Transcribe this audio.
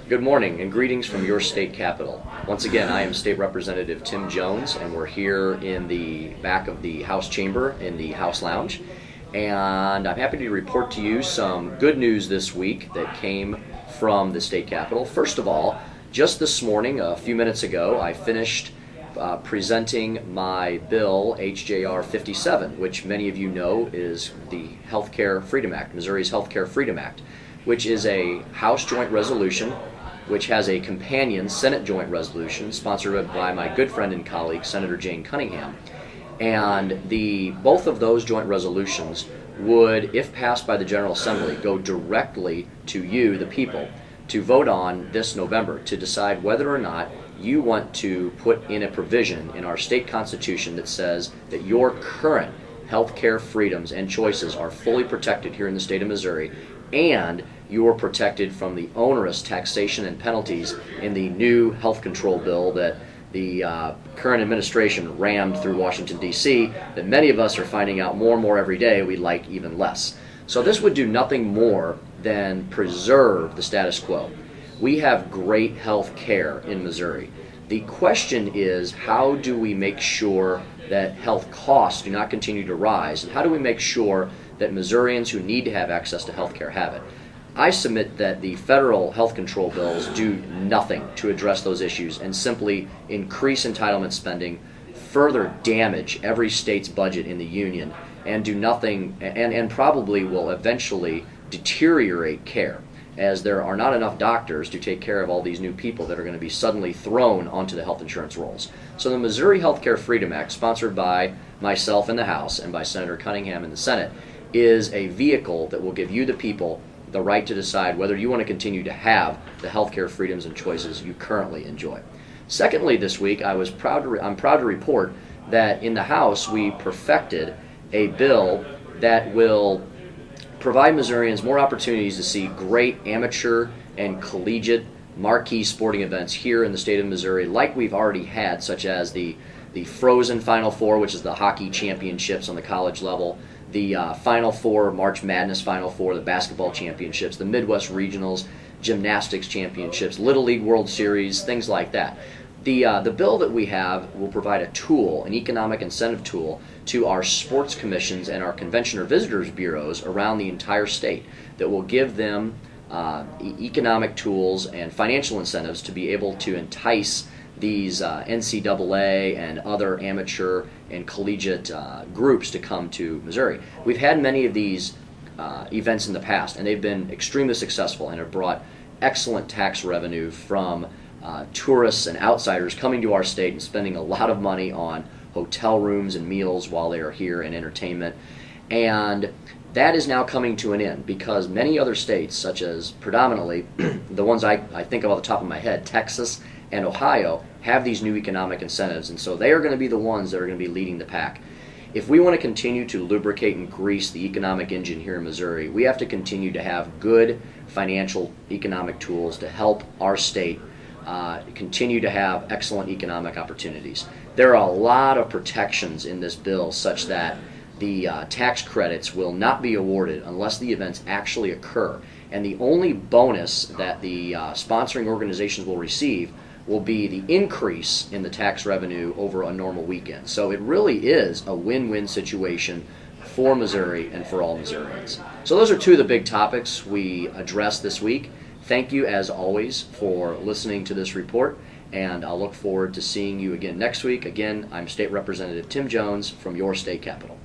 Good morning and greetings from your state capital. Once again, I am State Representative Tim Jones, and we're here in the back of the House chamber in the House Lounge. And I'm happy to report to you some good news this week that came from the state capitol. First of all, just this morning, a few minutes ago, I finished presenting my bill, HJR 57, which many of you know is the Healthcare Freedom Act, Missouri's Healthcare Freedom Act, which is a House joint resolution which has a companion Senate joint resolution sponsored by my good friend and colleague, Senator Jane Cunningham. And both of those joint resolutions would, if passed by the General Assembly, go directly to you, the people, to vote on this November to decide whether or not you want to put in a provision in our state constitution that says that your current health care freedoms and choices are fully protected here in the state of Missouri, and you're protected from the onerous taxation and penalties in the new health control bill that the current administration rammed through Washington, D.C., that many of us are finding out more and more every day we like even less. So this would do nothing more than preserve the status quo. We have great health care in Missouri. The question is, how do we make sure that health costs do not continue to rise, and how do we make sure that Missourians who need to have access to health care have it? I submit that the federal health control bills do nothing to address those issues and simply increase entitlement spending, further damage every state's budget in the union, and do nothing, and probably will eventually deteriorate care, as there are not enough doctors to take care of all these new people that are going to be suddenly thrown onto the health insurance rolls. So the Missouri Healthcare Freedom Act, sponsored by myself in the House and by Senator Cunningham in the Senate, is a vehicle that will give you, the people, the right to decide whether you want to continue to have the healthcare freedoms and choices you currently enjoy. Secondly, this week I'm proud to report that in the House we perfected a bill that will provide Missourians more opportunities to see great amateur and collegiate marquee sporting events here in the state of Missouri, like we've already had, such as the Frozen Final Four, which is the hockey championships on the college level, the Final Four, March Madness Final Four, the basketball championships, the Midwest Regionals, gymnastics championships, Little League World Series, things like that. The bill that we have will provide a tool, an economic incentive tool, to our sports commissions and our convention or visitors bureaus around the entire state that will give them economic tools and financial incentives to be able to entice these NCAA and other amateur and collegiate groups to come to Missouri. We've had many of these events in the past, and they've been extremely successful and have brought excellent tax revenue from tourists and outsiders coming to our state and spending a lot of money on hotel rooms and meals while they are here and entertainment. And that is now coming to an end because many other states, such as predominantly the ones I think of off the top of my head, Texas and Ohio, have these new economic incentives, and so they are going to be the ones that are going to be leading the pack. If we want to continue to lubricate and grease the economic engine here in Missouri, we have to continue to have good financial economic tools to help our state continue to have excellent economic opportunities. There are a lot of protections in this bill such that the tax credits will not be awarded unless the events actually occur, and the only bonus that the sponsoring organizations will receive will be the increase in the tax revenue over a normal weekend. So it really is a win-win situation for Missouri and for all Missourians. So those are two of the big topics we addressed this week. Thank you, as always, for listening to this report, and I'll look forward to seeing you again next week. Again, I'm State Representative Tim Jones from your state capital.